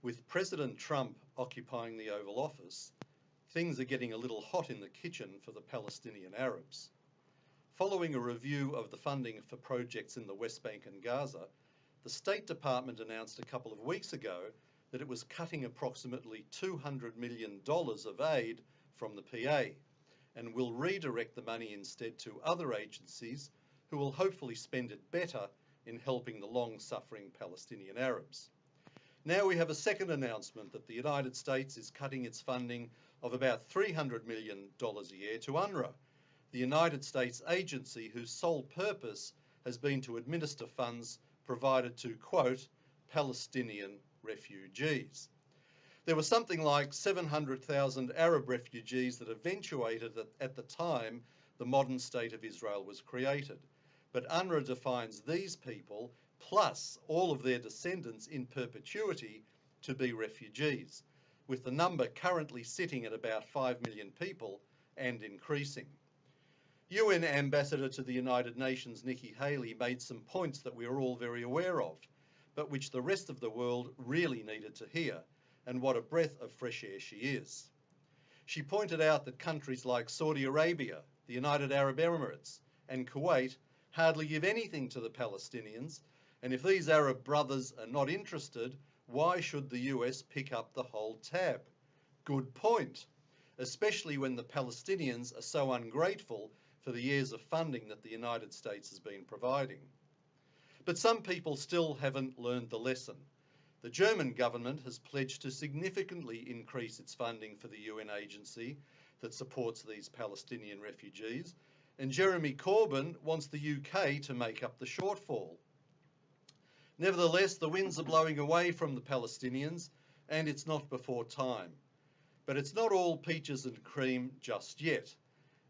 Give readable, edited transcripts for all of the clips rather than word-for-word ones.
With President Trump occupying the Oval Office, things are getting a little hot in the kitchen for the Palestinian Arabs. Following a review of the funding for projects in the West Bank and Gaza, the State Department announced a couple of weeks ago that it was cutting approximately $200 million of aid from the PA and will redirect the money instead to other agencies who will hopefully spend it better in helping the long-suffering Palestinian Arabs. Now we have a second announcement that the United States is cutting its funding of about $300 million a year to UNRWA, the United States agency whose sole purpose has been to administer funds provided to, quote, Palestinian refugees. There were something like 700,000 Arab refugees that eventuated at the time the modern state of Israel was created. But UNRWA defines these people, plus all of their descendants in perpetuity, to be refugees, with the number currently sitting at about 5 million people and increasing. UN Ambassador to the United Nations Nikki Haley made some points that we are all very aware of, but which the rest of the world really needed to hear, and what a breath of fresh air she is. She pointed out that countries like Saudi Arabia, the United Arab Emirates, and Kuwait hardly give anything to the Palestinians, and if these Arab brothers are not interested, why should the US pick up the whole tab? Good point, especially when the Palestinians are so ungrateful for the years of funding that the United States has been providing. But some people still haven't learned the lesson. The German government has pledged to significantly increase its funding for the UN agency that supports these Palestinian refugees, and Jeremy Corbyn wants the UK to make up the shortfall. Nevertheless, the winds are blowing away from the Palestinians, and it's not before time. But it's not all peaches and cream just yet.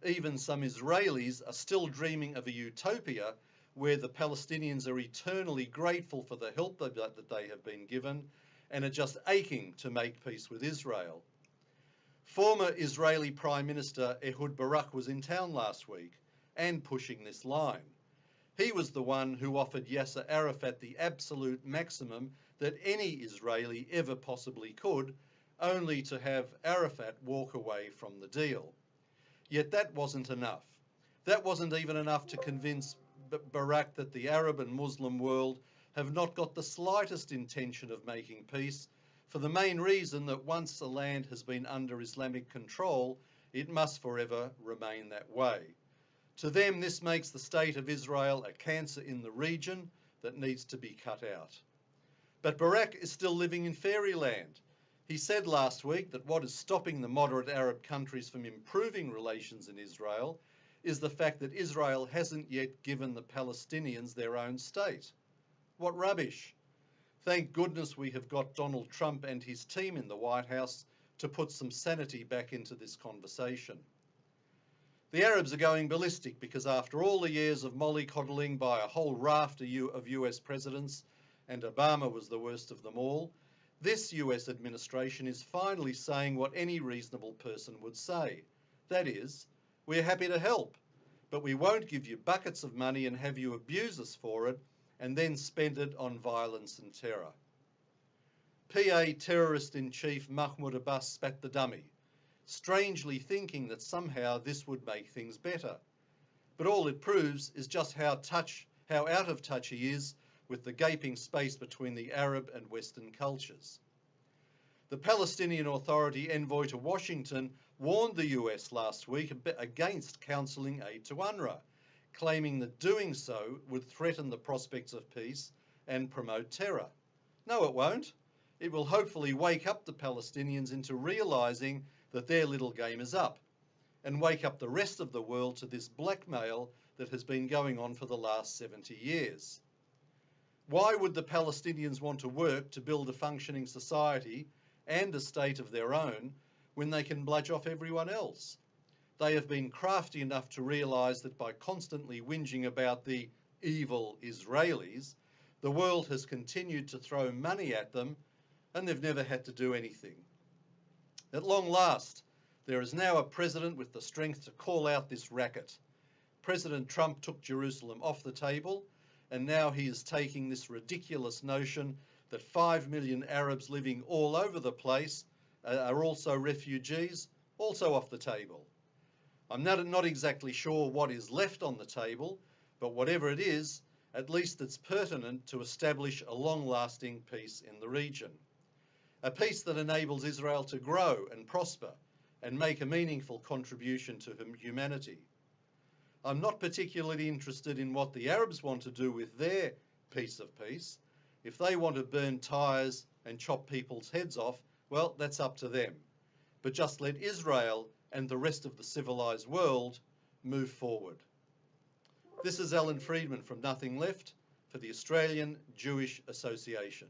Even some Israelis are still dreaming of a utopia where the Palestinians are eternally grateful for the help that they have been given and are just aching to make peace with Israel. Former Israeli Prime Minister Ehud Barak was in town last week and pushing this line. He was the one who offered Yasser Arafat the absolute maximum that any Israeli ever possibly could, only to have Arafat walk away from the deal. Yet that wasn't enough. That wasn't even enough to convince Barak that the Arab and Muslim world have not got the slightest intention of making peace, for the main reason that once a land has been under Islamic control, it must forever remain that way. To them, this makes the state of Israel a cancer in the region that needs to be cut out. But Barak is still living in fairyland. He said last week that what is stopping the moderate Arab countries from improving relations in Israel is the fact that Israel hasn't yet given the Palestinians their own state. What rubbish. Thank goodness we have got Donald Trump and his team in the White House to put some sanity back into this conversation. The Arabs are going ballistic because after all the years of mollycoddling by a whole raft of US presidents, and Obama was the worst of them all, this US administration is finally saying what any reasonable person would say. That is, we're happy to help, but we won't give you buckets of money and have you abuse us for it and then spend it on violence and terror. PA terrorist-in-chief Mahmoud Abbas spat the dummy, strangely thinking that somehow this would make things better. But all it proves is just how out of touch he is with the gaping space between the Arab and Western cultures. The Palestinian Authority envoy to Washington warned the US last week against counselling aid to UNRWA, claiming that doing so would threaten the prospects of peace and promote terror. No, it won't. It will hopefully wake up the Palestinians into realising that their little game is up, and wake up the rest of the world to this blackmail that has been going on for the last 70 years. Why would the Palestinians want to work to build a functioning society and a state of their own when they can bludge off everyone else? They have been crafty enough to realise that by constantly whinging about the evil Israelis, the world has continued to throw money at them and they've never had to do anything. At long last, there is now a president with the strength to call out this racket. President Trump took Jerusalem off the table, and now he is taking this ridiculous notion that 5 million Arabs living all over the place are also refugees, also off the table. I'm not exactly sure what is left on the table, but whatever it is, at least it's pertinent to establish a long-lasting peace in the region. A peace that enables Israel to grow and prosper and make a meaningful contribution to humanity. I'm not particularly interested in what the Arabs want to do with their piece of peace. If they want to burn tyres and chop people's heads off, well, that's up to them. But just let Israel and the rest of the civilised world move forward. This is Alan Freedman from Nothing Left for the Australian Jewish Association.